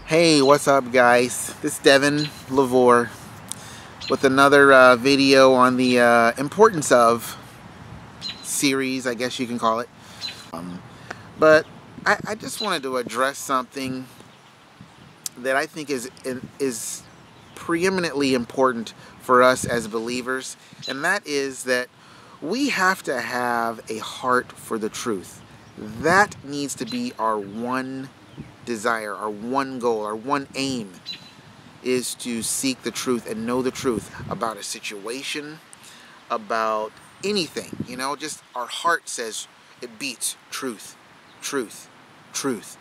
Hey, what's up guys? This is Devin Lavore with another video on the importance of series, I guess you can call it. But I just wanted to address something that I think is preeminently important for us as believers, and that is that we have to have a heart for the truth. That needs to be our one desire, our one goal, our one aim, is to seek the truth and know the truth about a situation, about anything. You know, just our heart says, it beats truth, truth, truth.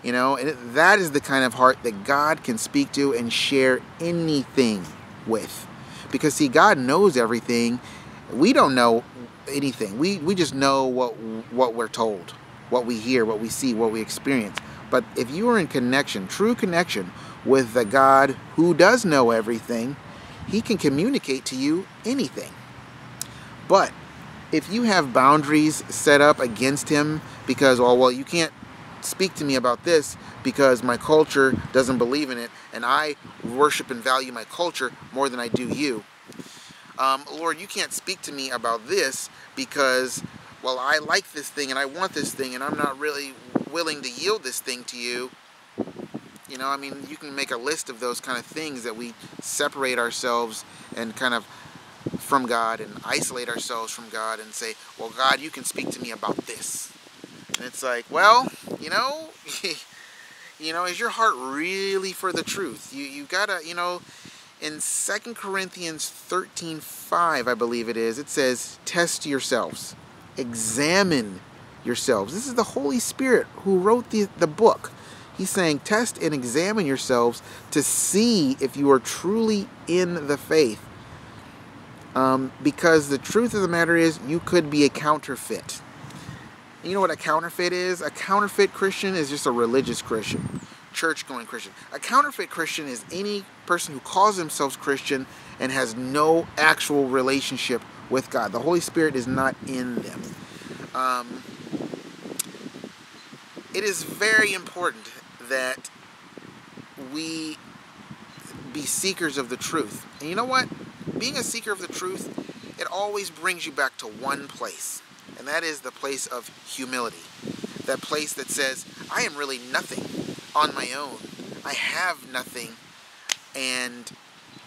You know, and that is the kind of heart that God can speak to and share anything with. Because see, God knows everything. We don't know anything. We just know what we're told, what we hear, what we see, what we experience. But if you are in connection, true connection with the God who does know everything, He can communicate to you anything. But if you have boundaries set up against Him because, oh, well, you can't speak to me about this because my culture doesn't believe in it and I worship and value my culture more than I do you. Lord, you can't speak to me about this because, well, I like this thing and I want this thing and I'm not really willing to yield this thing to you. You know, I mean, you can make a list of those kind of things that we separate ourselves and kind of from God and isolate ourselves from God and say, well, God, you can speak to me about this. And it's like, well, you know, is your heart really for the truth? You gotta, you know, in 2 Corinthians 13:5, I believe it is, it says, test yourselves, examine yourselves. This is the Holy Spirit who wrote the book. He's saying, test and examine yourselves to see if you are truly in the faith. Because the truth of the matter is, you could be a counterfeit. You know what a counterfeit is? A counterfeit Christian is just a religious Christian, church-going Christian. A counterfeit Christian is any person who calls themselves Christian and has no actual relationship with God. The Holy Spirit is not in them. It is very important that we be seekers of the truth. And you know what? Being a seeker of the truth, it always brings you back to one place. And that is the place of humility. That place that says, I am really nothing on my own. I have nothing and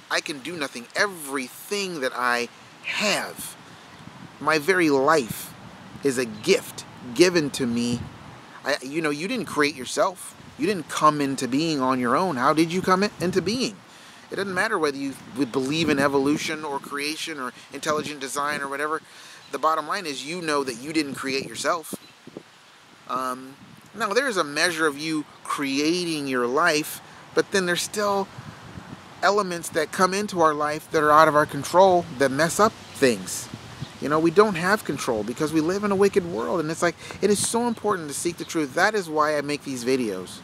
I can do nothing. Everything that I have, my very life, is a gift given to me. You know, you didn't create yourself. You didn't come into being on your own. How did you come into being? It doesn't matter whether you would believe in evolution or creation or intelligent design or whatever. The bottom line is, you know that you didn't create yourself. Now, there is a measure of you creating your life, but then there's still elements that come into our life that are out of our control that mess up things. You know, we don't have control because we live in a wicked world. And it's like, it is so important to seek the truth. That is why I make these videos.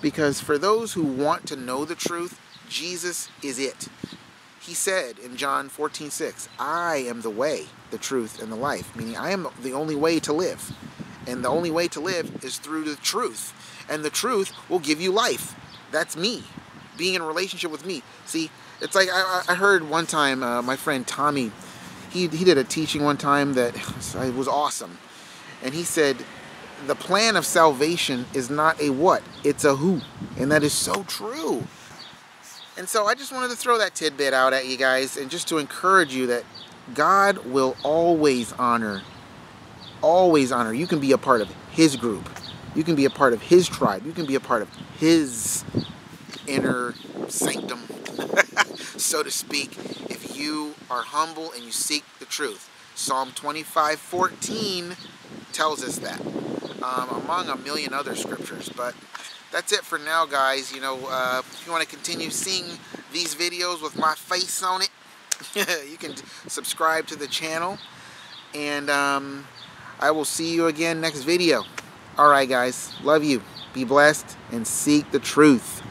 Because for those who want to know the truth, Jesus is it. He said in John 14:6, I am the way, the truth, and the life. Meaning, I am the only way to live. And the only way to live is through the truth. And the truth will give you life. That's me. Being in a relationship with me. See, it's like I heard one time, my friend Tommy, he did a teaching one time that was awesome. And he said, the plan of salvation is not a what, it's a who. And that is so true. And so I just wanted to throw that tidbit out at you guys, and just to encourage you that God will always honor. You can be a part of His group. You can be a part of His tribe. You can be a part of His inner sanctum, so to speak, if you are humble and you seek the truth. Psalm 25:14 tells us that, among a million other scriptures. But that's it for now, guys. You know, if you want to continue seeing these videos with my face on it, you can subscribe to the channel. And I will see you again next video. Alright, guys. Love you. Be blessed and seek the truth.